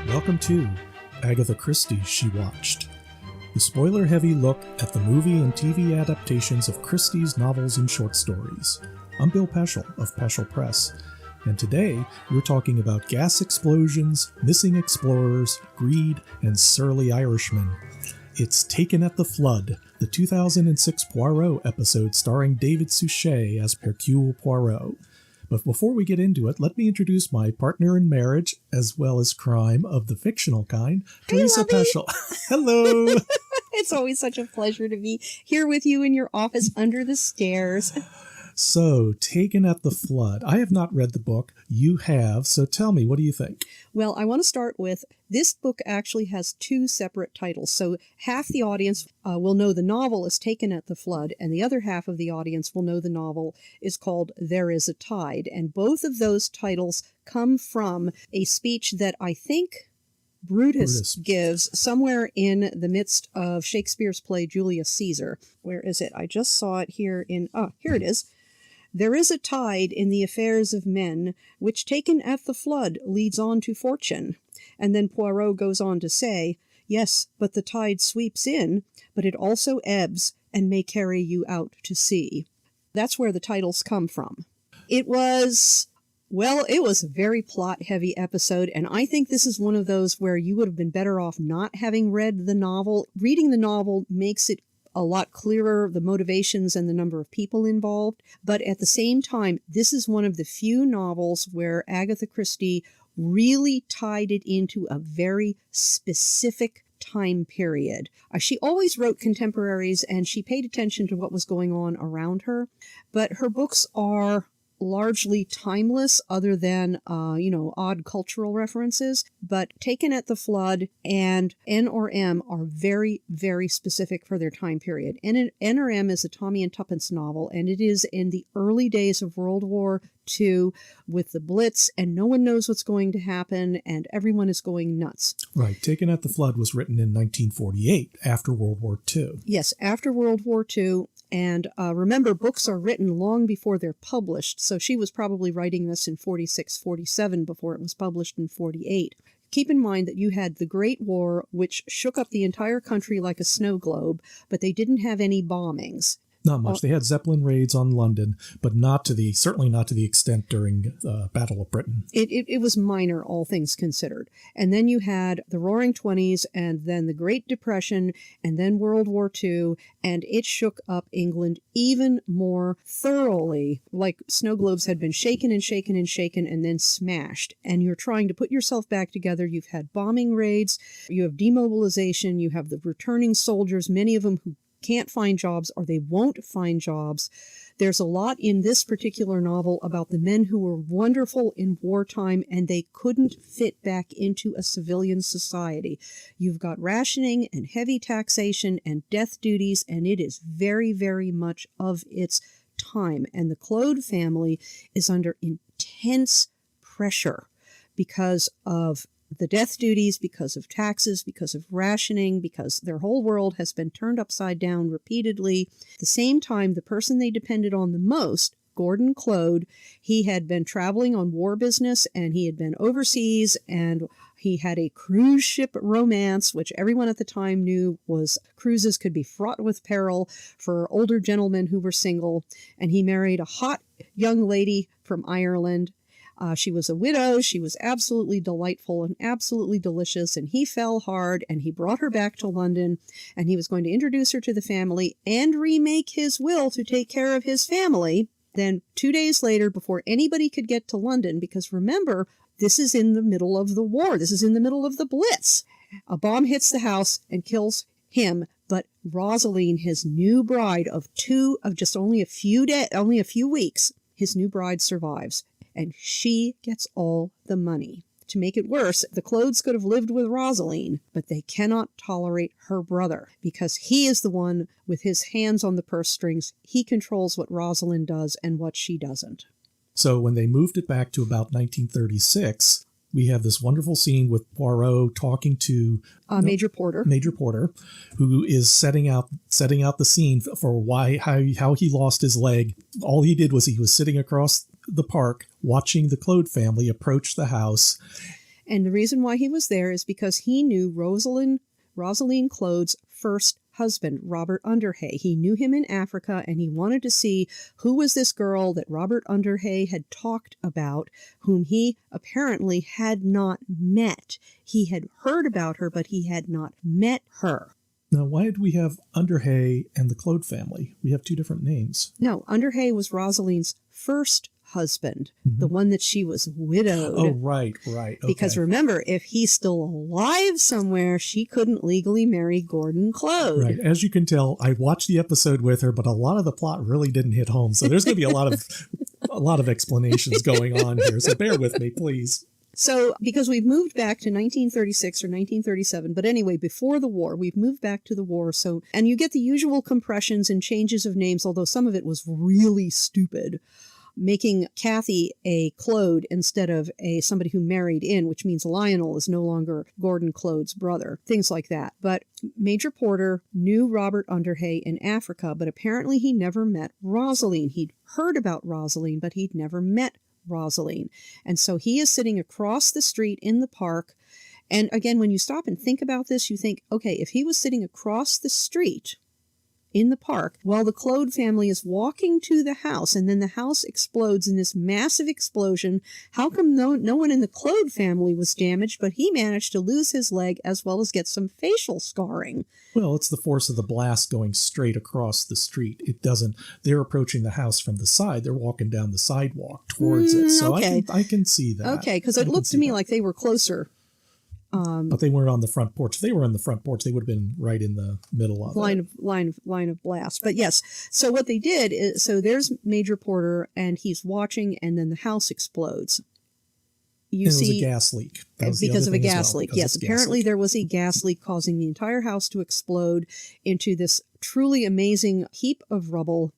Welcome to Agatha Christie She Watched, the spoiler-heavy look at the movie and TV adaptations of Christie's novels and short stories. I'm Bill Peschel of Peschel Press, and today we're talking about gas explosions, missing explorers, greed, and surly Irishmen. It's Taken at the Flood, the 2006 Poirot episode starring David Suchet as Hercule Poirot. But before we get into it, let me introduce my partner in marriage, as well as crime of the fictional kind, Teresa Peschel. Hello! It's always such a pleasure to be here with you in your office under the stairs. So, Taken at the Flood. I have not read the book. You have, so tell me, what do you think? Well, I want to start with, this book actually has two separate titles. So half the audience will know the novel is Taken at the Flood, and the other half of the audience will know the novel is called There is a Tide. And both of those titles come from a speech that I think Brutus gives somewhere in the midst of Shakespeare's play Julius Caesar. Where is it? I just saw it here here it is. There is a tide in the affairs of men, which taken at the flood leads on to fortune. And then Poirot goes on to say, yes, but the tide sweeps in, but it also ebbs and may carry you out to sea. That's where the titles come from. It was a very plot-heavy episode, and I think this is one of those where you would have been better off not having read the novel. Reading the novel makes it a lot clearer, the motivations and the number of people involved. But at the same time, this is one of the few novels where Agatha Christie really tied it into a very specific time period. She always wrote contemporaries and she paid attention to what was going on around her, but her books are largely timeless other than, odd cultural references. But Taken at the Flood and N or M are very, very specific for their time period. And N or M is a Tommy and Tuppence novel, and it is in the early days of World War II with the Blitz, and no one knows what's going to happen, and everyone is going nuts. Right. Taken at the Flood was written in 1948, after World War II. Yes, after World War II. And remember, books are written long before they're published, so she was probably writing this in 46, 47 before it was published in 48. Keep in mind that you had the Great War, which shook up the entire country like a snow globe, but they didn't have any bombings. Not much. They had Zeppelin raids on London, but certainly not to the extent during the Battle of Britain. It was minor, all things considered. And then you had the Roaring Twenties, and then the Great Depression, and then World War II, and it shook up England even more thoroughly, like snow globes had been shaken and shaken and shaken and then smashed. And you're trying to put yourself back together. You've had bombing raids, you have demobilization, you have the returning soldiers, many of them who can't find jobs or they won't find jobs. There's a lot in this particular novel about the men who were wonderful in wartime and they couldn't fit back into a civilian society. You've got rationing and heavy taxation and death duties, and it is very, very much of its time. And the Claude family is under intense pressure because of the death duties, because of taxes, because of rationing, because their whole world has been turned upside down repeatedly. At the same time, the person they depended on the most, Gordon Claude, he had been traveling on war business and he had been overseas, and he had a cruise ship romance, which everyone at the time knew was cruises could be fraught with peril for older gentlemen who were single. And he married a hot young lady from Ireland. She was a widow. She was absolutely delightful and absolutely delicious, and he fell hard, and he brought her back to London, and he was going to introduce her to the family and remake his will to take care of his family. Then 2 days later, before anybody could get to London, because remember, this is in the middle of the war. This is in the middle of the Blitz. A bomb hits the house and kills him, but Rosaline, his new bride of just only a few weeks, his new bride survives. And she gets all the money. To make it worse, the Claudes could have lived with Rosaline, but they cannot tolerate her brother because he is the one with his hands on the purse strings. He controls what Rosaline does and what she doesn't. So when they moved it back to about 1936, we have this wonderful scene with Poirot talking to Major Porter, who is setting out the scene for how he lost his leg. All he did was he was sitting across the park watching the Claude family approach the house, And the reason why he was there is because he knew Rosaline Clode's first husband, Robert Underhay. He knew him in Africa, and he wanted to see who was this girl that Robert Underhay had talked about, whom he apparently had not met. He had heard about her, but he had not met her. Now, why did we have Underhay and the Clode family? We have two different names. No, Underhay was Rosaline's first husband, the one that she was widowed. Oh, right. Okay. Because remember, if he's still alive somewhere, she couldn't legally marry Gordon Clode. Right. As you can tell, I watched the episode with her, but a lot of the plot really didn't hit home. So there's going to be a lot of explanations going on here. So bear with me, please. So, because we've moved back to 1936 or 1937, but anyway, before the war, we've moved back to the war. So, and you get the usual compressions and changes of names, although some of it was really stupid, making Kathy a Clode instead of somebody who married in, which means Lionel is no longer Gordon Clode's brother, things like that. But Major Porter knew Robert Underhay in Africa, but apparently he never met Rosaline. He'd heard about Rosaline, but he'd never met Rosaline. And so he is sitting across the street in the park. And again, when you stop and think about this, you think, okay, if he was sitting across the street in the park while the Clode family is walking to the house, and then the house explodes in this massive explosion, how come no one in the Clode family was damaged, but he managed to lose his leg as well as get some facial scarring? Well, it's the force of the blast going straight across the street. They're approaching the house from the side. They're walking down the sidewalk towards it. So okay. I can see that. Okay, because it looked to me like they were closer. But they weren't on the front porch. If they were on the front porch, they would have been right in the middle of line of blast. But yes, so what they did is, so there's Major Porter, and he's watching, and then the house explodes. It was a gas leak. Because of a gas leak. Yes, apparently there was a gas leak causing the entire house to explode into this truly amazing heap of rubble.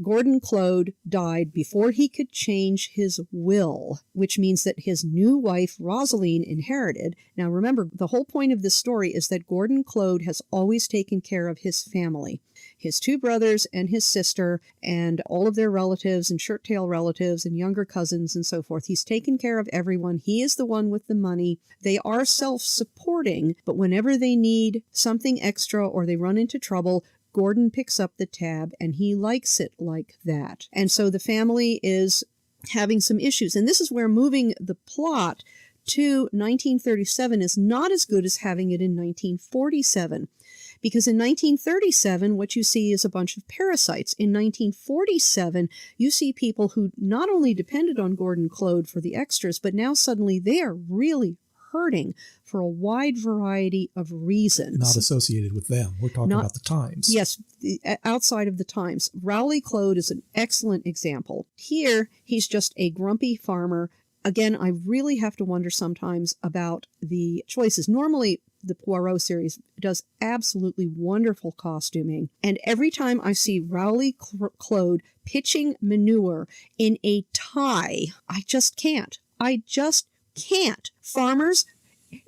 Gordon Clode died before he could change his will, which means that his new wife, Rosaline, inherited. Now remember, the whole point of this story is that Gordon Clode has always taken care of his family. His two brothers and his sister and all of their relatives and shirt-tail relatives and younger cousins and so forth. He's taken care of everyone. He is the one with the money. They are self-supporting, but whenever they need something extra or they run into trouble, Gordon picks up the tab, and he likes it like that. And so the family is having some issues. And this is where moving the plot to 1937 is not as good as having it in 1947. Because in 1937, what you see is a bunch of parasites. In 1947, you see people who not only depended on Gordon Clode for the extras, but now suddenly they are really hurting for a wide variety of reasons. Not associated with them. We're talking about the Times. Yes, outside of the Times. Rowley Clode is an excellent example. Here, he's just a grumpy farmer. Again, I really have to wonder sometimes about the choices. Normally, the Poirot series does absolutely wonderful costuming. And every time I see Rowley Clode pitching manure in a tie, I just can't. Farmers,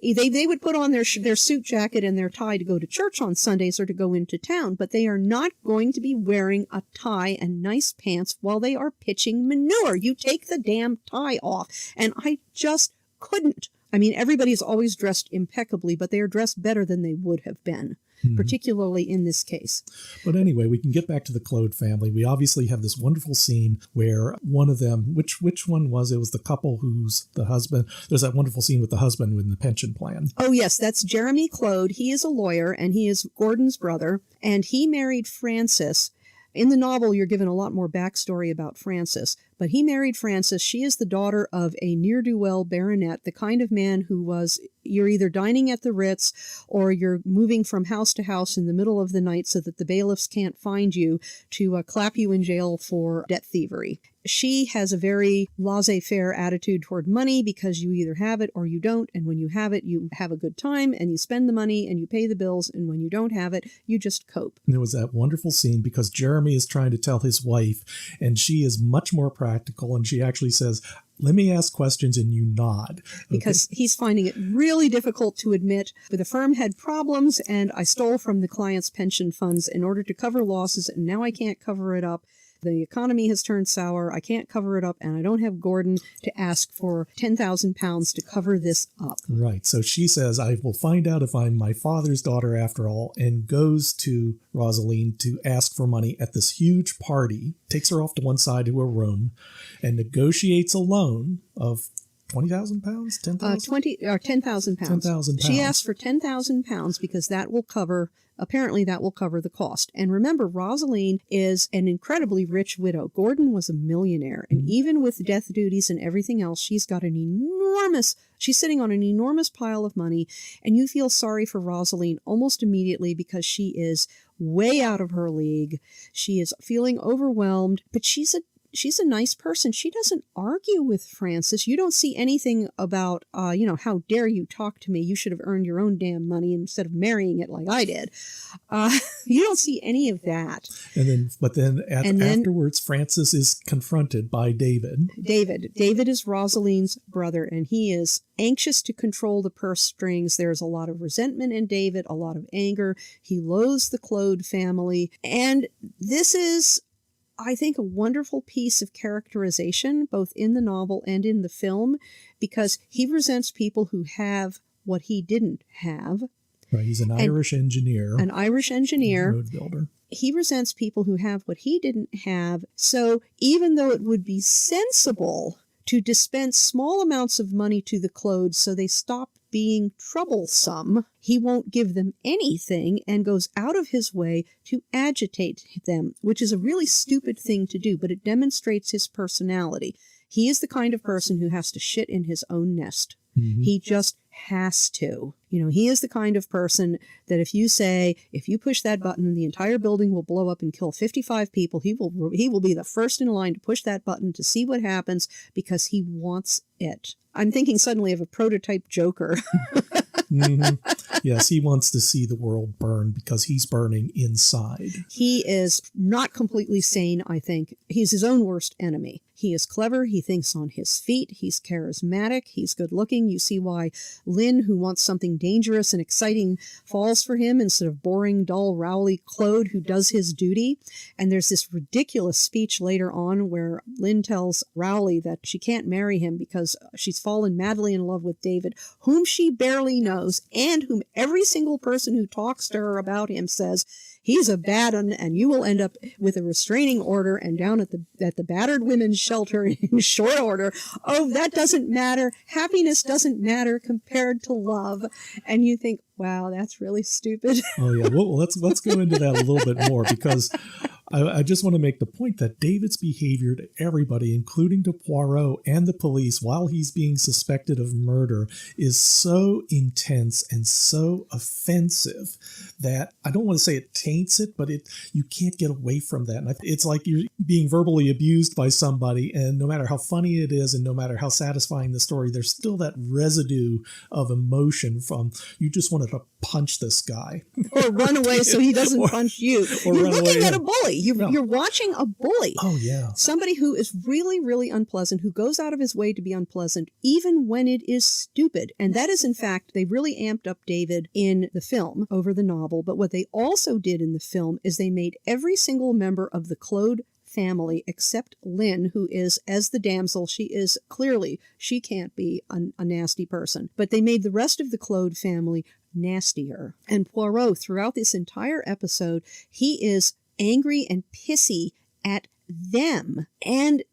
they would put on their suit jacket and their tie to go to church on Sundays or to go into town, but they are not going to be wearing a tie and nice pants while they are pitching manure. You take the damn tie off. And I just couldn't. I mean, everybody's always dressed impeccably, but they are dressed better than they would have been, particularly in this case. But anyway, we can get back to the Clode family. We obviously have this wonderful scene where one of them, which one was? It was the couple who's the husband. There's that wonderful scene with the husband in the pension plan. Oh, yes, that's Jeremy Clode. He is a lawyer, and he is Gordon's brother, and he married Frances. In the novel, you're given a lot more backstory about Frances, but he married Frances. She is the daughter of a ne'er-do-well baronet, the kind of man who was, you're either dining at the Ritz or you're moving from house to house in the middle of the night so that the bailiffs can't find you to clap you in jail for debt thievery. She has a very laissez-faire attitude toward money because you either have it or you don't, and when you have it, you have a good time, and you spend the money, and you pay the bills, and when you don't have it, you just cope. And there was that wonderful scene because Jeremy is trying to tell his wife, and she is much more practical, and she actually says, let me ask questions, and you nod. Because he's finding it really difficult to admit, the firm had problems, and I stole from the client's pension funds in order to cover losses, and now I can't cover it up. The economy has turned sour. I can't cover it up, and I don't have Gordon to ask for £10,000 to cover this up. Right. So she says, I will find out if I'm my father's daughter after all, and goes to Rosaline to ask for money at this huge party, takes her off to one side to a room, and negotiates a loan of £20,000? £10,000. £10,000. She asked for £10,000 because that will cover the cost. And remember, Rosaline is an incredibly rich widow. Gordon was a millionaire. And even with death duties and everything else, she's sitting on an enormous pile of money. And you feel sorry for Rosaline almost immediately because she is way out of her league. She is feeling overwhelmed, but she's a nice person. She doesn't argue with Francis. You don't see anything about, how dare you talk to me? You should have earned your own damn money instead of marrying it like I did. You don't see any of that. Afterwards, Francis is confronted by David. David is Rosaline's brother, and he is anxious to control the purse strings. There's a lot of resentment in David, a lot of anger. He loathes the Claude family. And this is, I think, a wonderful piece of characterization, both in the novel and in the film, because he resents people who have what he didn't have. Right, he's an Irish engineer. Road builder. He resents people who have what he didn't have. So even though it would be sensible to dispense small amounts of money to the Claudes so they stop being troublesome, he won't give them anything and goes out of his way to agitate them, which is a really stupid thing to do, but it demonstrates his personality. He is the kind of person who has to shit in his own nest. Mm-hmm. He just has to. He is the kind of person that if you push that button, the entire building will blow up and kill 55 people, he will be the first in line to push that button to see what happens because he wants it. I'm thinking suddenly of a prototype Joker. Mm-hmm. Yes, he wants to see the world burn because he's burning inside. He is not completely sane, I think. He's his own worst enemy. He is clever. He thinks on his feet. He's charismatic. He's good looking. You see why Lynn, who wants something dangerous and exciting, falls for him instead of boring, dull, Rowley Claude, who does his duty. And there's this ridiculous speech later on where Lynn tells Rowley that she can't marry him because she's fallen madly in love with David, whom she barely knows, and whom every single person who talks to her about him says, he's a bad one, and you will end up with a restraining order and down at the battered women's shelter in short order. Oh, that doesn't matter. Happiness doesn't matter compared to love. And you think, wow, that's really stupid. Oh, yeah. Well, let's go into that a little bit more because I just want to make the point that David's behavior to everybody, including to Poirot and the police, while he's being suspected of murder, is so intense and so offensive that I don't want to say it taints it, but you can't get away from that. And it's like you're being verbally abused by somebody, and no matter how funny it is and no matter how satisfying the story, there's still that residue of emotion from you just wanted to punch this guy. Or run away so he doesn't punch you. Or you're run looking away. at a bully. You're watching a bully. Oh, yeah. Somebody who is really, really unpleasant, who goes out of his way to be unpleasant, even when it is stupid. And that is, in fact, they really amped up David in the film over the novel. But what they also did in the film is they made every single member of the Claude family except Lynn, who is, as the damsel, she can't be a nasty person. But they made the rest of the Claude family nastier. And Poirot, throughout this entire episode, he is angry and pissy at them. And,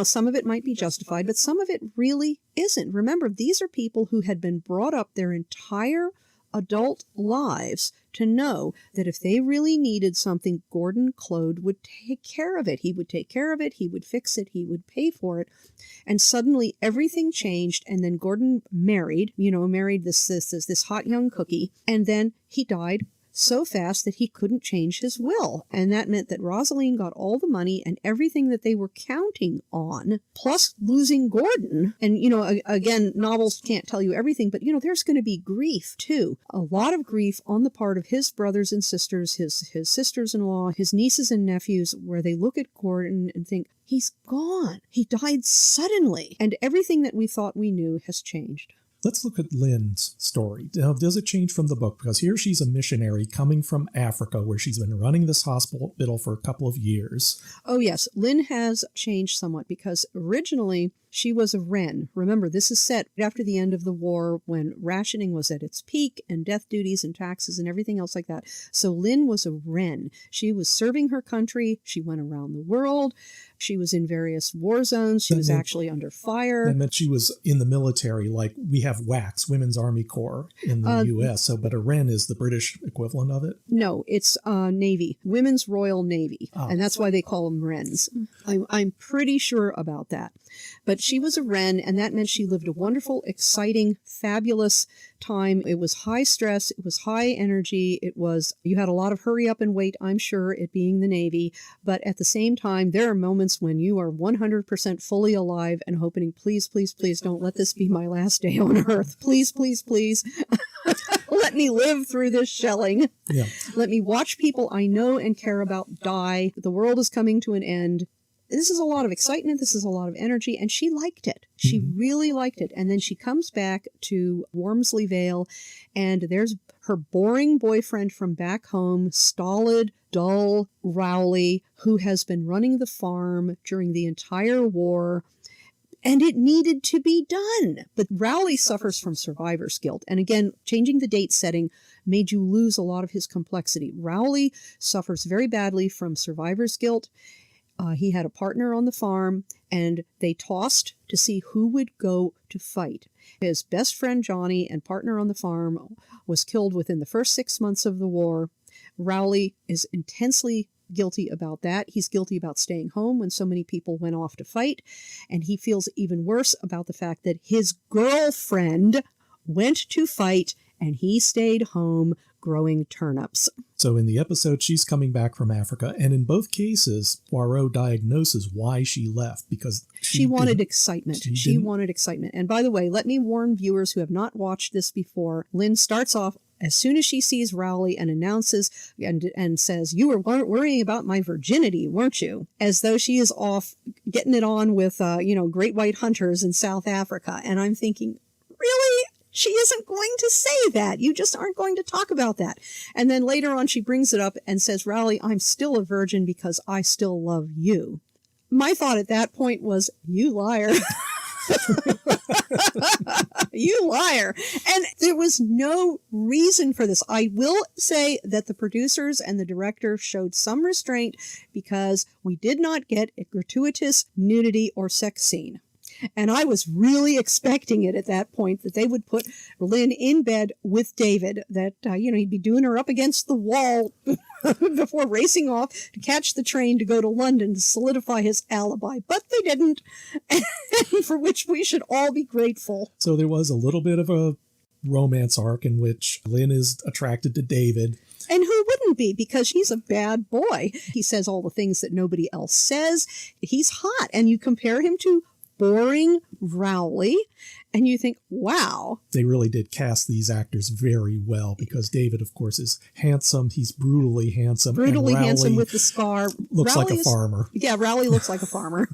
some of it might be justified, but some of it really isn't. Remember, these are people who had been brought up their entire adult lives to know that if they really needed something, Gordon Claude would take care of it. He would take care of it. He would fix it. He would pay for it. And suddenly everything changed. And then Gordon married this hot young cookie. And then he died so fast that he couldn't change his will. And that meant that Rosaline got all the money and everything that they were counting on, plus losing Gordon. And, again, novels can't tell you everything, but, there's going to be grief, too. A lot of grief on the part of his brothers and sisters, his sisters-in-law, his nieces and nephews, where they look at Gordon and think, he's gone. He died suddenly. And everything that we thought we knew has changed. Let's look at Lynn's story. Now, does it change from the book? Because here she's a missionary coming from Africa, where she's been running this hospital for a couple of years. Oh, yes. Lynn has changed somewhat because originally she was a Wren. Remember, this is set after the end of the war when rationing was at its peak and death duties and taxes and everything else like that. So Lynn was a Wren. She was serving her country. She went around the world. She was in various war zones. She was actually under fire. That meant she was in the military, like we have WACS, Women's Army Corps, in the U.S., but a Wren is the British equivalent of it? No, it's Navy, Women's Royal Navy, and that's why they call them Wrens. I'm pretty sure about that. But she was a Wren, and that meant she lived a wonderful, exciting, fabulous time. It was high stress. It was high energy. You had a lot of hurry up and wait, I'm sure, it being the Navy. But at the same time, there are moments when you are 100% fully alive and hoping, please, please, please don't let this be my last day on Earth. Please, please, please. Let me live through this shelling. Yeah. Let me watch people I know and care about die. The world is coming to an end. This is a lot of excitement. This is a lot of energy. And she liked it. She really liked it. And then she comes back to Wormsley Vale, and there's her boring boyfriend from back home, stolid, dull Rowley, who has been running the farm during the entire war. And it needed to be done. But Rowley suffers from survivor's guilt. And again, changing the date setting made you lose a lot of his complexity. Rowley suffers very badly from survivor's guilt. He had a partner on the farm, and they tossed to see who would go to fight. His best friend, Johnny, and partner on the farm, was killed within the first 6 months of the war. Rowley is intensely guilty about that. He's guilty about staying home when so many people went off to fight. And he feels even worse about the fact that his girlfriend went to fight and he stayed home growing turnips. So in the episode, she's coming back from Africa, and in both cases, Poirot diagnoses why she left, because she wanted excitement. She wanted excitement. And by the way, let me warn viewers who have not watched this before, Lynn starts off as soon as she sees Rowley and announces and says, "You were worrying about my virginity, weren't you?" As though she is off getting it on with, great white hunters in South Africa. And I'm thinking, really? She isn't going to say that. You just aren't going to talk about that. And then later on, she brings it up and says, "Rowley, I'm still a virgin because I still love you." My thought at that point was, you liar. You liar. And there was no reason for this. I will say that the producers and the director showed some restraint because we did not get a gratuitous nudity or sex scene. And I was really expecting it at that point, that they would put Lynn in bed with David, that, he'd be doing her up against the wall before racing off to catch the train to go to London to solidify his alibi. But they didn't, for which we should all be grateful. So there was a little bit of a romance arc in which Lynn is attracted to David. And who wouldn't be? Because he's a bad boy. He says all the things that nobody else says. He's hot. And you compare him to boring Rowley, and you think, wow. They really did cast these actors very well, because David, of course, is handsome. He's brutally handsome. Brutally handsome with the scar. Looks like a farmer. Yeah, Rowley looks like a farmer.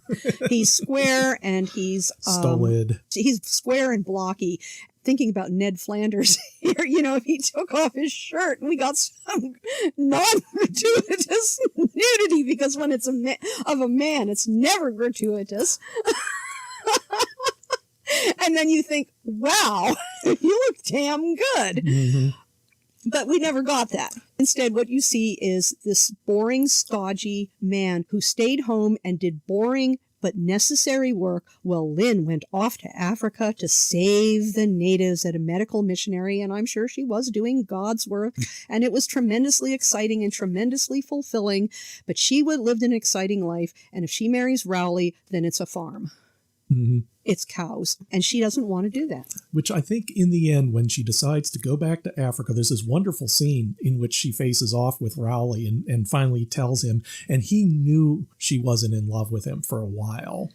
He's square and he's... stolid. He's square and blocky. Thinking about Ned Flanders here, if he took off his shirt and we got some non-gratuitous nudity, because when it's of a man, it's never gratuitous. And then you think, wow, you look damn good. Mm-hmm. But we never got that. Instead, what you see is this boring, stodgy man who stayed home and did boring but necessary work while Lynn went off to Africa to save the natives as a medical missionary, and I'm sure she was doing God's work, and it was tremendously exciting and tremendously fulfilling, but she lived an exciting life, and if she marries Rowley, then it's a farm. Mm-hmm. It's cows, and she doesn't want to do that. Which I think in the end, when she decides to go back to Africa, there's this wonderful scene in which she faces off with Rowley and finally tells him, and he knew she wasn't in love with him for a while.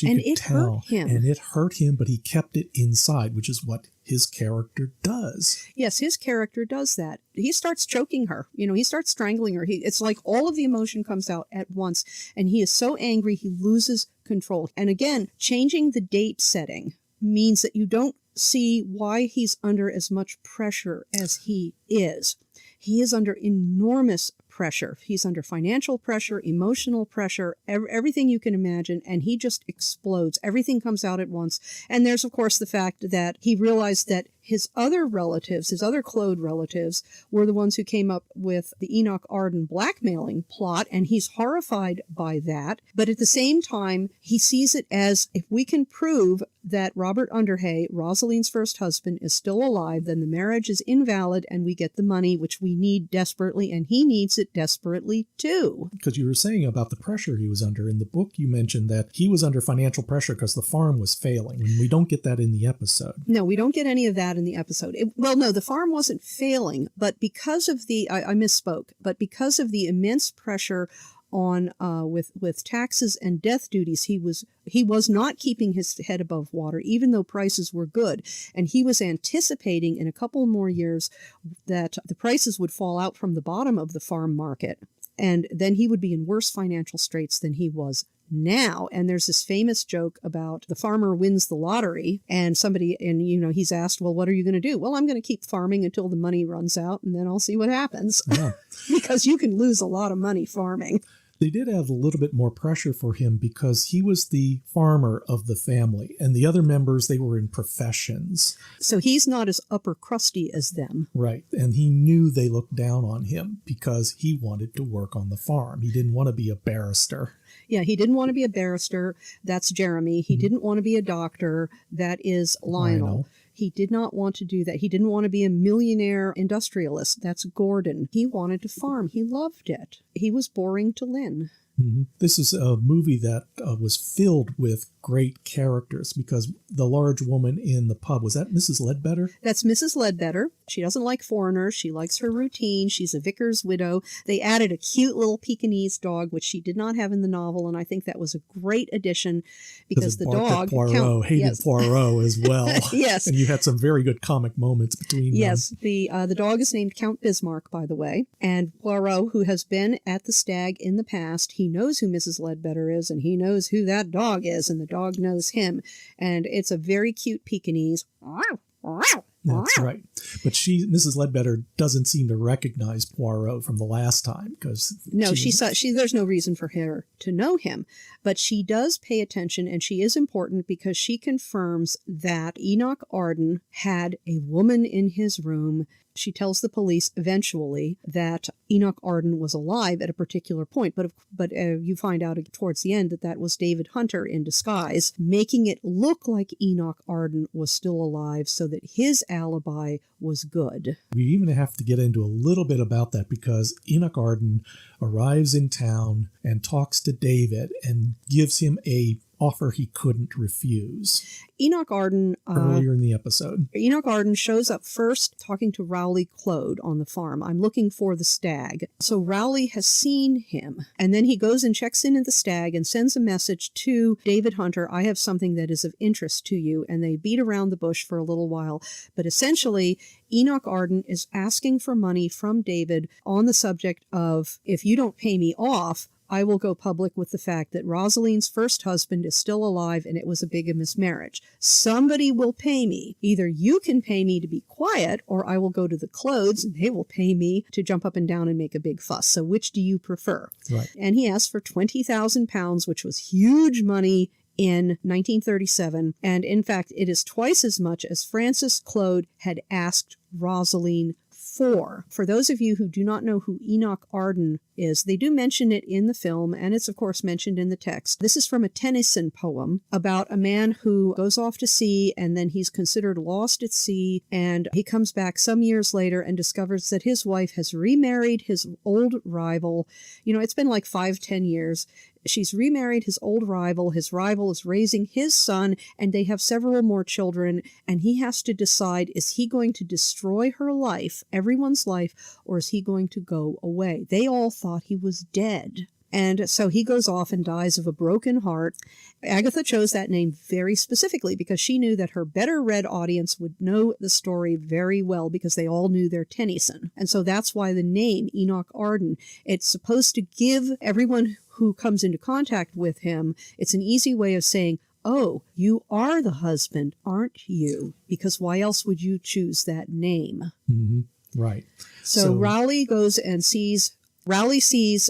And it hurt him. And it hurt him, but he kept it inside, which is what his character does. Yes, his character does that. He starts choking her. He starts strangling her. It's like all of the emotion comes out at once, and he is so angry he loses control. And again, changing the date setting means that you don't see why he's under as much pressure as he is. He is under enormous pressure. He's under financial pressure, emotional pressure, everything you can imagine, and he just explodes. Everything comes out at once. And there's, of course, the fact that he realized that his other relatives, his other Claude relatives, were the ones who came up with the Enoch Arden blackmailing plot, and he's horrified by that. But at the same time, he sees it as, if we can prove that Robert Underhay, Rosaline's first husband, is still alive, then the marriage is invalid and we get the money, which we need desperately, and he needs it desperately too. Because you were saying about the pressure he was under. In the book, you mentioned that he was under financial pressure because the farm was failing, and we don't get that in the episode. No, we don't get any of that in the episode. No, the farm wasn't failing, but because of I misspoke, but because of the immense pressure on with taxes and death duties, he was not keeping his head above water, even though prices were good. And he was anticipating in a couple more years that the prices would fall out from the bottom of the farm market, and then he would be in worse financial straits than he was now. And there's this famous joke about the farmer wins the lottery, and he's asked, well, what are you going to do? Well, I'm going to keep farming until the money runs out, and then I'll see what happens. Yeah. Because you can lose a lot of money farming. They did have a little bit more pressure for him because he was the farmer of the family, and the other members, they were in professions. So he's not as upper crusty as them. Right. And he knew they looked down on him because he wanted to work on the farm. He didn't want to be a barrister. Yeah, he didn't want to be a barrister. That's Jeremy. He didn't want to be a doctor. That is Lionel. He did not want to do that. He didn't want to be a millionaire industrialist. That's Gordon. He wanted to farm. He loved it. He was boring to Lynn. Mm-hmm. This is a movie that was filled with great characters because the large woman in the pub, was that Mrs. Ledbetter? That's Mrs. Ledbetter. She doesn't like foreigners. She likes her routine. She's a vicar's widow. They added a cute little Pekingese dog, which she did not have in the novel, and I think that was a great addition because the dog... Poirot hated Poirot as well. Yes. And you had some very good comic moments between them. Yes. The dog is named Count Bismarck, by the way, and Poirot, who has been at the stag in the past, he knows who Mrs. Ledbetter is, and he knows who that dog is, and the dog knows him. And it's a very cute Pekingese. That's right. But Mrs. Ledbetter doesn't seem to recognize Poirot from the last time because... No, there's no reason for her to know him. But she does pay attention, and she is important because she confirms that Enoch Arden had a woman in his room. She tells the police eventually that Enoch Arden was alive at a particular point, but you find out towards the end that was David Hunter in disguise, making it look like Enoch Arden was still alive so that his alibi was good. We even have to get into a little bit about that because Enoch Arden arrives in town and talks to David and gives him a offer he couldn't refuse. Enoch Arden... earlier in the episode. Enoch Arden shows up first talking to Rowley Claude on the farm. I'm looking for the stag. So Rowley has seen him. And then he goes and checks in at the stag and sends a message to David Hunter, I have something that is of interest to you. And they beat around the bush for a little while. But essentially, Enoch Arden is asking for money from David on the subject of, if you don't pay me off, I will go public with the fact that Rosaline's first husband is still alive and it was a bigamous marriage. Somebody will pay me. Either you can pay me to be quiet, or I will go to the Claudes and they will pay me to jump up and down and make a big fuss. So which do you prefer? Right. And he asked for £20,000, which was huge money in 1937. And in fact, it is twice as much as Francis Claude had asked Rosaline for. For those of you who do not know who Enoch Arden is, they do mention it in the film, and it's of course mentioned in the text. This is from a Tennyson poem about a man who goes off to sea and then he's considered lost at sea, and he comes back some years later and discovers that his wife has remarried his old rival. It's been like 5-10 years. She's remarried his old rival. His rival is raising his son, and they have several more children, and he has to decide, is he going to destroy her life, everyone's life, or is he going to go away? They all thought he was dead. And so he goes off and dies of a broken heart. Agatha chose that name very specifically because she knew that her better read audience would know the story very well because they all knew their Tennyson. And so that's why the name Enoch Arden. It's supposed to give everyone who comes into contact with him, it's an easy way of saying, oh, you are the husband, aren't you? Because why else would you choose that name? Mm-hmm. Right. So Rowley goes and sees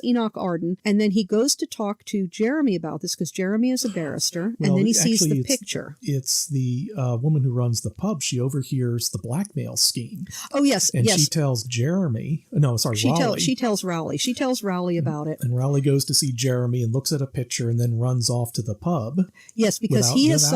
Enoch Arden, and then he goes to talk to Jeremy about this because Jeremy is a barrister, and then he sees the picture. It's the woman who runs the pub. She overhears the blackmail scheme. Oh, yes, and yes. she tells Rowley. She tells Rowley. She tells Rowley about it. And Rowley goes to see Jeremy and looks at a picture and then runs off to the pub. Yes, because he has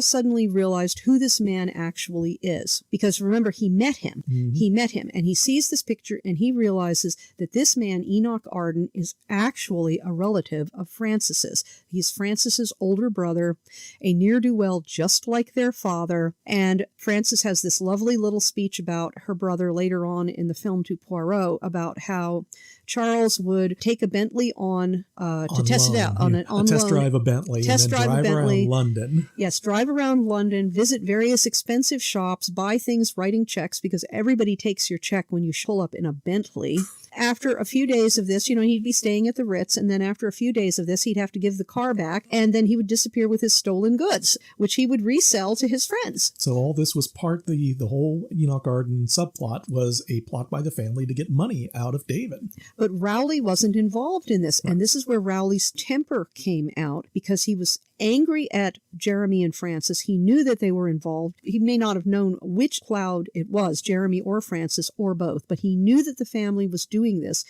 suddenly realized who this man actually is. Because remember, he met him. Mm-hmm. He met him, and he sees this picture, and he realizes that this man, Enoch Arden, is actually a relative of Francis's. He's Francis's older brother, a ne'er-do-well just like their father. And Francis has this lovely little speech about her brother later on in the film to Poirot about how Charles would take a Bentley to test it out on test drive a Bentley and then drive around London. Yes, drive around London, visit various expensive shops, buy things writing checks because everybody takes your check when you pull up in a Bentley. After a few days of this, he'd be staying at the Ritz, and then after a few days of this, he'd have to give the car back, and then he would disappear with his stolen goods, which he would resell to his friends. So all this was the whole Enoch Arden subplot was a plot by the family to get money out of David. But Rowley wasn't involved in this, and this is where Rowley's temper came out, because he was angry at Jeremy and Francis. He knew that they were involved. He may not have known which cloud it was, Jeremy or Francis or both, but he knew that the family was doing this.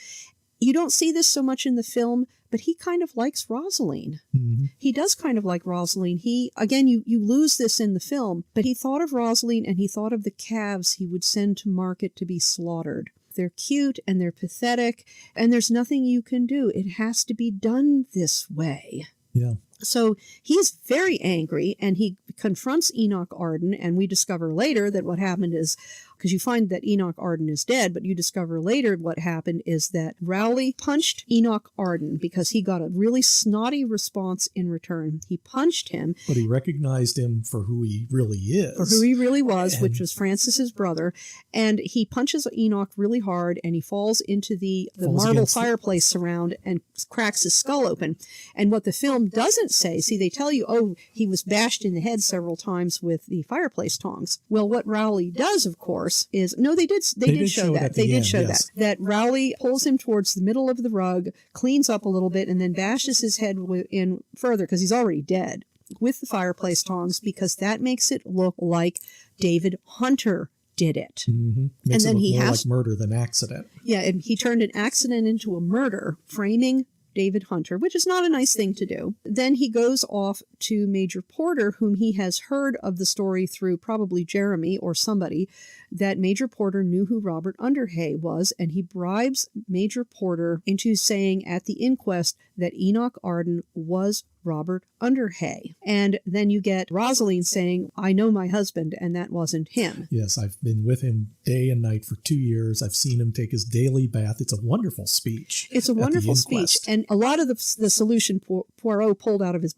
You don't see this so much in the film, but he kind of likes Rosaline. Mm-hmm. He does kind of like Rosaline. You lose this in the film, but he thought of Rosaline and he thought of the calves he would send to market to be slaughtered. They're cute and they're pathetic, and there's nothing you can do. It has to be done this way. Yeah. So he's very angry, and he confronts Enoch Arden, and we discover later that what happened is, because you find that Enoch Arden is dead, but you discover later what happened is that Rowley punched Enoch Arden because he got a really snotty response in return. He punched him. But he recognized him for who he really is. For who he really was, which was Francis's brother. And he punches Enoch really hard, and he falls into the marble fireplace surround and cracks his skull open. And what the film doesn't say, they tell you, he was bashed in the head several times with the fireplace tongs. Well, what Rowley does, of course, is, no, they did show that. They did show that Rowley pulls him towards the middle of the rug, cleans up a little bit, and then bashes his head in further, because he's already dead, with the fireplace tongs, because that makes it look like David Hunter did it. Mm-hmm. Makes it look more like murder than accident. Yeah, and he turned an accident into a murder, framing David Hunter, which is not a nice thing to do. Then he goes off to Major Porter, whom he has heard of the story through probably Jeremy or somebody, that Major Porter knew who Robert Underhay was, and he bribes Major Porter into saying at the inquest that Enoch Arden was Robert Underhay. And then you get Rosaline saying, I know my husband, and that wasn't him. Yes, I've been with him day and night for 2 years. I've seen him take his daily bath. It's a wonderful speech. It's a wonderful speech. And a lot of the solution Poirot pulled out of his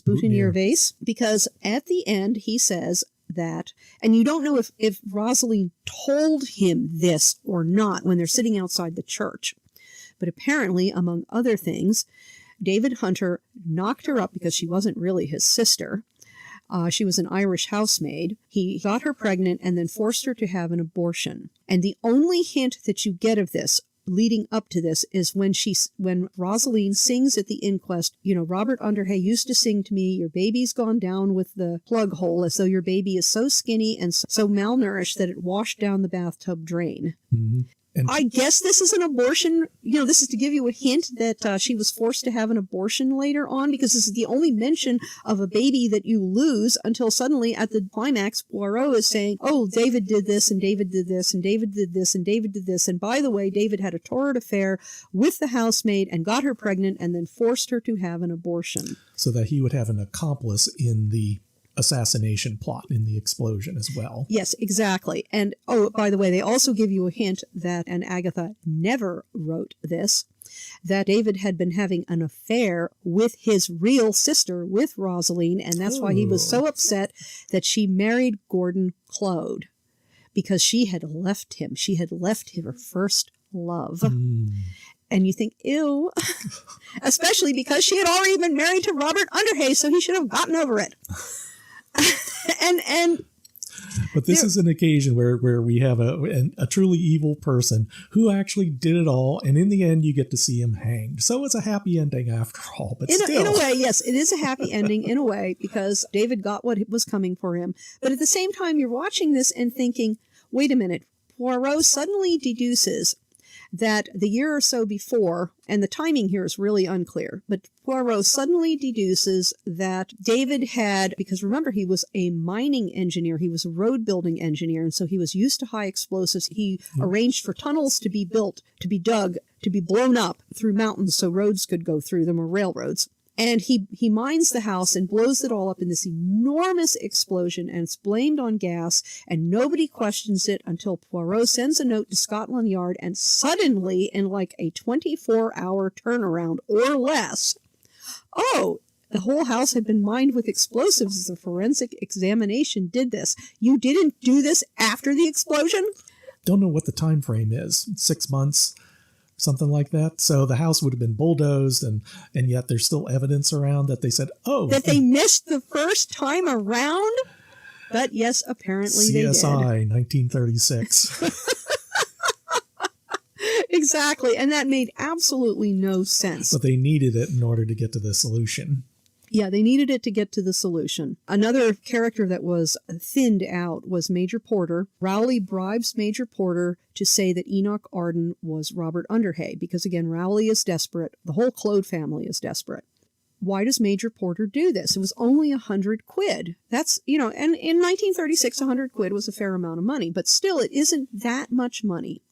boutonniere vase, because at the end he says that, and you don't know if Rosaline told him this or not when they're sitting outside the church, but apparently, among other things, David Hunter knocked her up because she wasn't really his sister. She was an Irish housemaid. He got her pregnant and then forced her to have an abortion. And the only hint that you get of this leading up to this is when Rosaline sings at the inquest, Robert Underhay used to sing to me, your baby's gone down with the plug hole, as though your baby is so skinny and so malnourished that it washed down the bathtub drain. Mm-hmm. And I guess this is an abortion. This is to give you a hint that she was forced to have an abortion later on, because this is the only mention of a baby that you lose until suddenly at the climax, Poirot is saying, oh, David did this, and David did this, and David did this, and David did this. And by the way, David had a torrid affair with the housemaid and got her pregnant and then forced her to have an abortion. So that he would have an accomplice in the assassination plot, in the explosion as well. Yes, exactly. And, by the way, they also give you a hint that, and Agatha never wrote this, that David had been having an affair with his real sister, with Rosaline, and that's why he was so upset that she married Gordon Claude, because she had left him. She had left him her first love. And you think, ew, especially because she had already been married to Robert Underhay, so he should have gotten over it. and But this is an occasion where we have a truly evil person who actually did it all, and in the end, you get to see him hanged. So it's a happy ending after all. But still, in a way, yes, it is a happy ending in a way because David got what was coming for him. But at the same time, you're watching this and thinking, wait a minute, Poirot suddenly deduces that the year or so before, and the timing here is really unclear, but Poirot suddenly deduces that David had, because remember, he was a mining engineer, he was a road building engineer, and so he was used to high explosives. He arranged for tunnels to be built, to be dug, to be blown up through mountains so roads could go through them, or railroads. And he mines the house and blows it all up in this enormous explosion, and it's blamed on gas, and nobody questions it until Poirot sends a note to Scotland Yard, and suddenly, in like a 24-hour turnaround or less, the whole house had been mined with explosives. The forensic examination did this. You didn't do this after the explosion? Don't know what the time frame is. 6 months? Something like that. So the house would have been bulldozed, and yet there's still evidence around that they said, that they missed the first time around? But yes, apparently they did. CSI 1936. Exactly, and that made absolutely no sense. But they needed it in order to get to the solution. Yeah, they needed it to get to the solution. Another character that was thinned out was Major Porter. Rowley bribes Major Porter to say that Enoch Arden was Robert Underhay, because again, Rowley is desperate. The whole Clode family is desperate. Why does Major Porter do this? It was only £100. That's, and in 1936, £100 was a fair amount of money, but still, it isn't that much money.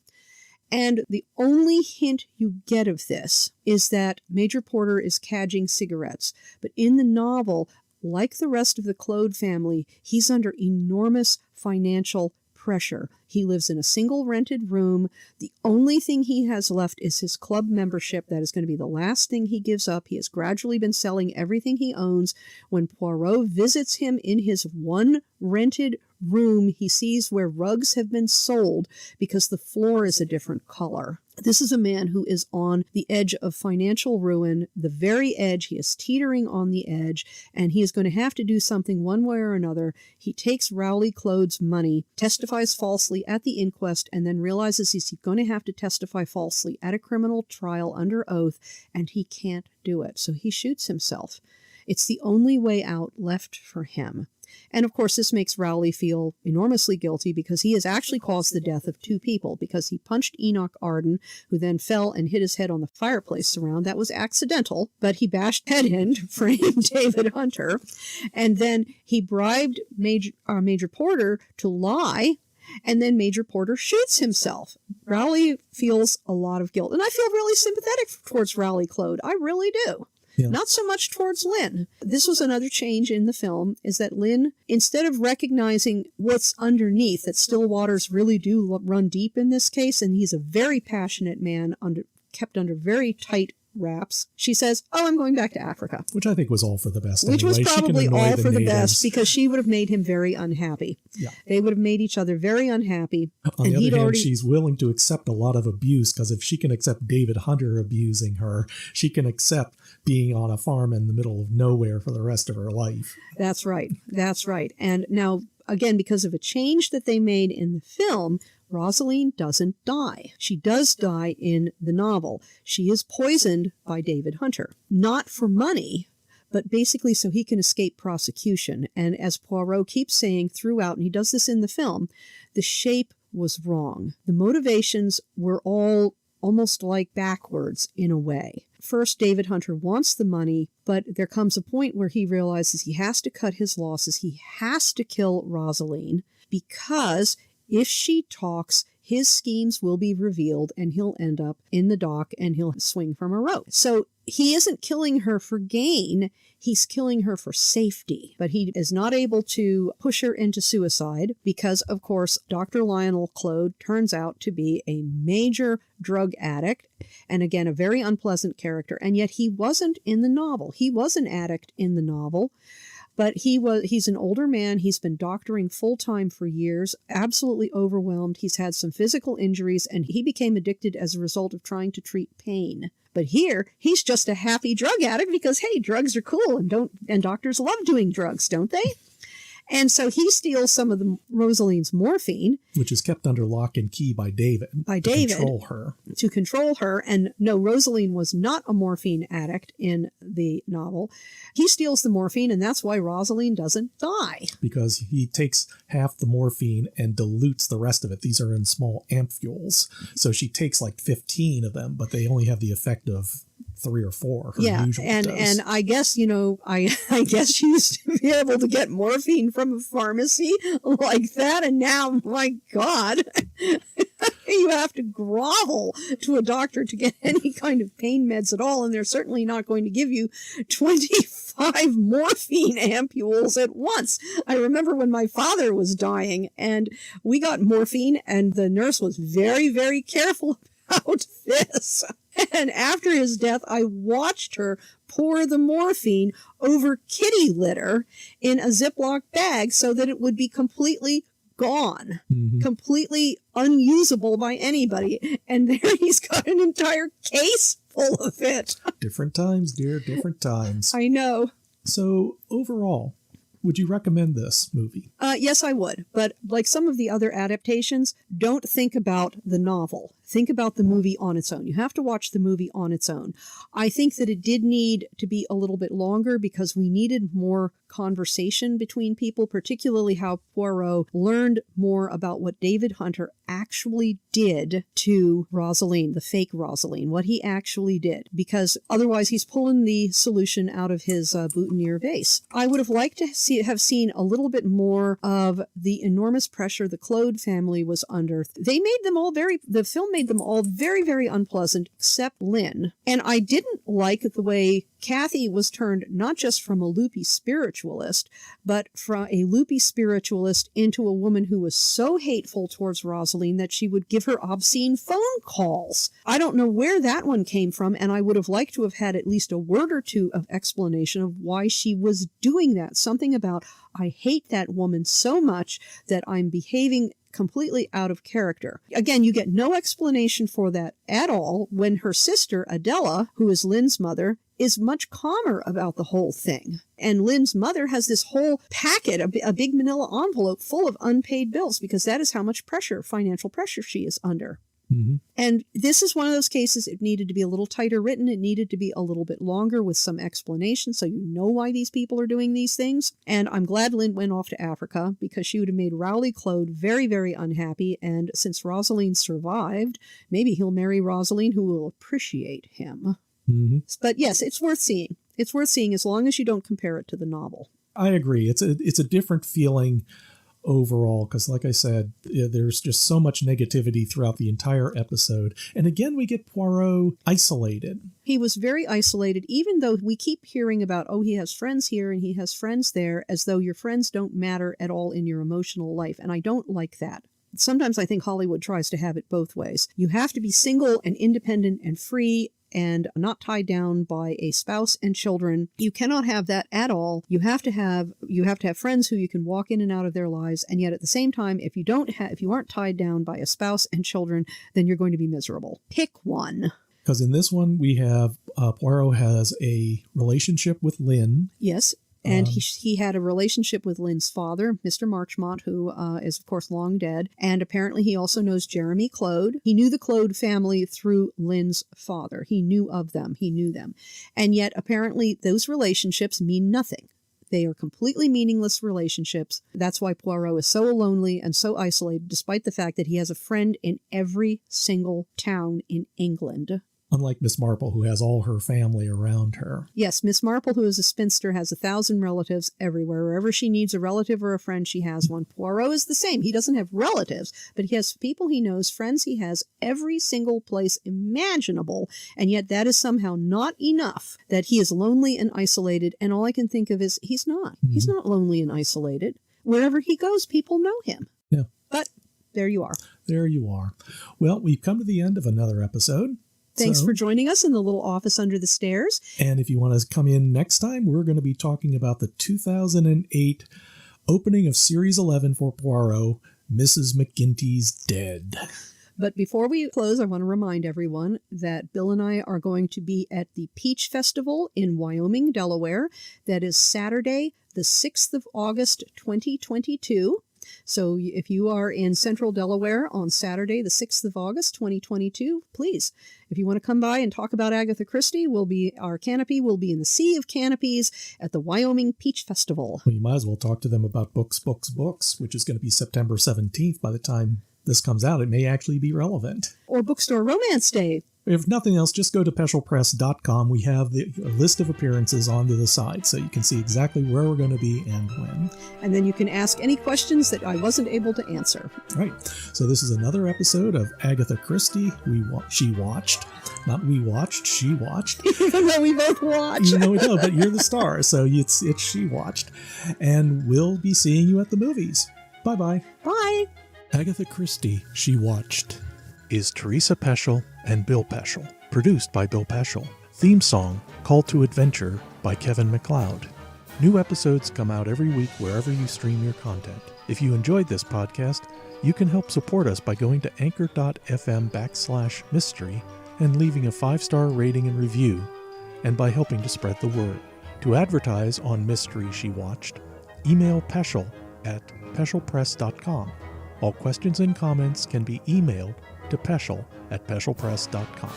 And the only hint you get of this is that Major Porter is cadging cigarettes. But in the novel, like the rest of the Clode family, he's under enormous financial pressure. He lives in a single rented room. The only thing he has left is his club membership. That is going to be the last thing he gives up. He has gradually been selling everything he owns. When Poirot visits him in his one rented room, he sees where rugs have been sold because the floor is a different color. This is a man who is on the edge of financial ruin, the very edge. He is teetering on the edge, and he is going to have to do something one way or another. He takes Rowley Clode's money, testifies falsely at the inquest, and then realizes he's going to have to testify falsely at a criminal trial under oath, and he can't do it. So he shoots himself. It's the only way out left for him. And of course, this makes Rowley feel enormously guilty because he has actually caused the death of 2 people, because he punched Enoch Arden, who then fell and hit his head on the fireplace surround. That was accidental, but he bashed head in to frame David Hunter. And then he bribed Major Porter to lie, and then Major Porter shoots himself. Rowley feels a lot of guilt. And I feel really sympathetic towards Rowley Clode. I really do. Yeah. Not so much towards Lynn. This was another change in the film, is that Lynn, instead of recognizing what's underneath, that still waters really do run deep in this case, and he's a very passionate man, kept under very tight wraps, she says, I'm going back to Africa. Which I think was all for the best. Which was probably all for the best, because she would have made him very unhappy. Yeah. They would have made each other very unhappy. On the other hand, she's willing to accept a lot of abuse, because if she can accept David Hunter abusing her, she can accept being on a farm in the middle of nowhere for the rest of her life. That's right. That's right. And now, again, because of a change that they made in the film, Rosaline doesn't die. She does die in the novel. She is poisoned by David Hunter. Not for money, but basically so he can escape prosecution. And as Poirot keeps saying throughout, and he does this in the film, the shape was wrong. The motivations were all almost like backwards in a way. First, David Hunter wants the money, but there comes a point where he realizes he has to cut his losses. He has to kill Rosaline, because if she talks, his schemes will be revealed and he'll end up in the dock and he'll swing from a rope. So he isn't killing her for gain, he's killing her for safety. But he is not able to push her into suicide because, of course, Dr. Lionel Clode turns out to be a major drug addict, and again, a very unpleasant character, and yet he wasn't in the novel. He was an addict in the novel. But he's an older man. He's been doctoring full-time for years, absolutely overwhelmed. He's had some physical injuries, and he became addicted as a result of trying to treat pain. But here, he's just a happy drug addict because, hey, drugs are cool, and doctors love doing drugs, don't they? And so he steals some of Rosaline's morphine. Which is kept under lock and key by David. To control her. And no, Rosaline was not a morphine addict in the novel. He steals the morphine, and that's why Rosaline doesn't die. Because he takes half the morphine and dilutes the rest of it. These are in small ampoules. So she takes like 15 of them, but they only have the effect of 3 or 4. And I guess, I guess she used to be able to get morphine from a pharmacy like that, and now, my God, you have to grovel to a doctor to get any kind of pain meds at all, and they're certainly not going to give you 25 morphine ampoules at once. I remember when my father was dying, and we got morphine, and the nurse was very, very careful about this. And after his death, I watched her pour the morphine over kitty litter in a Ziploc bag so that it would be completely gone, completely unusable by anybody. And there he's got an entire case full of it. Different times, dear, different times. I know. So overall, would you recommend this movie? Yes, I would. But like some of the other adaptations, don't think about the novel. Think about the movie on its own. You have to watch the movie on its own. I think that it did need to be a little bit longer because we needed more conversation between people, particularly how Poirot learned more about what David Hunter actually did to Rosaline, the fake Rosaline, what he actually did, because otherwise he's pulling the solution out of his boutonniere vase. I would have liked to have seen a little bit more of the enormous pressure the Claude family was under. The film made them all very, very unpleasant, except Lynn. And I didn't like the way Kathy was turned not just from a loopy spiritualist, but from a loopy spiritualist into a woman who was so hateful towards Rosaline that she would give her obscene phone calls. I don't know where that one came from, and I would have liked to have had at least a word or two of explanation of why she was doing that. Something about, I hate that woman so much that I'm behaving completely out of character. Again, you get no explanation for that at all when her sister, Adela, who is Lynn's mother, is much calmer about the whole thing. And Lynn's mother has this whole packet, a big manila envelope full of unpaid bills, because that is how much financial pressure she is under. And this is one of those cases, it needed to be a little tighter written. It needed to be a little bit longer with some explanation so you know why these people are doing these things. And I'm glad Lynn went off to Africa because she would have made Rowley Claude very, very unhappy. And since Rosaline survived, maybe he'll marry Rosaline, who will appreciate him. But yes, it's worth seeing. It's worth seeing as long as you don't compare it to the novel. I agree. It's a different feeling overall, because like I said, there's just so much negativity throughout the entire episode. And again, we get Poirot isolated. He was very isolated, even though we keep hearing about, oh, he has friends here and he has friends there, as though your friends don't matter at all in your emotional life. And I don't like that. Sometimes I think Hollywood tries to have it both ways. You have to be single and independent and free and not tied down by a spouse and children. You cannot have that at all. You have to have friends who you can walk in and out of their lives, and yet at the same time, if you aren't tied down by a spouse and children, then you're going to be miserable. Pick one. Because in this one, we have Poirot has a relationship with Lynn. Yes. And he had a relationship with Lynn's father, Mr. Marchmont, who is, of course, long dead. And apparently he also knows Jeremy Claude. He knew the Claude family through Lynn's father. He knew of them. He knew them. And yet, apparently, those relationships mean nothing. They are completely meaningless relationships. That's why Poirot is so lonely and so isolated, despite the fact that he has a friend in every single town in England. Unlike Miss Marple, who has all her family around her. Yes, Miss Marple, who is a spinster, has 1,000 relatives everywhere. Wherever she needs a relative or a friend, she has one. Poirot is the same. He doesn't have relatives, but he has people he knows, friends he has, every single place imaginable. And yet that is somehow not enough, that he is lonely and isolated. And all I can think of is he's not. Mm-hmm. He's not lonely and isolated. Wherever he goes, people know him. Yeah. But there you are. There you are. Well, we've come to the end of another episode. Thanks for joining us in the little office under the stairs. And if you want to come in next time, we're going to be talking about the 2008 opening of Series 11 for Poirot, Mrs. McGinty's Dead. But before we close, I want to remind everyone that Bill and I are going to be at the Peach Festival in Wyoming, Delaware. That is Saturday, the 6th of August, 2022. So if you are in Central Delaware on Saturday, the 6th of August, 2022, please, if you want to come by and talk about Agatha Christie, our canopy will be in the Sea of Canopies at the Wyoming Peach Festival. Well, you might as well talk to them about Books, which is going to be September 17th. By the time this comes out, it may actually be relevant. Or Bookstore Romance Day. If nothing else, just go to peschelpress.com. We have a list of appearances onto the side, so you can see exactly where we're going to be and when. And then you can ask any questions that I wasn't able to answer. Right. So this is another episode of Agatha Christie. She watched. Not we watched, she watched. Even though we both watched. Even though we know, but you're the star, so it's she watched. And we'll be seeing you at the movies. Bye-bye. Bye. Agatha Christie, She Watched is Teresa Peschel and Bill Peschel. Produced by Bill Peschel. Theme song, Call to Adventure by Kevin MacLeod. New episodes come out every week wherever you stream your content. If you enjoyed this podcast, you can help support us by going to anchor.fm/mystery and leaving a 5-star rating and review, and by helping to spread the word. To advertise on Mystery She Watched, email Peschel at peschelpress.com. All questions and comments can be emailed to Peschel at peschelpress.com.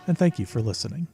And thank you for listening.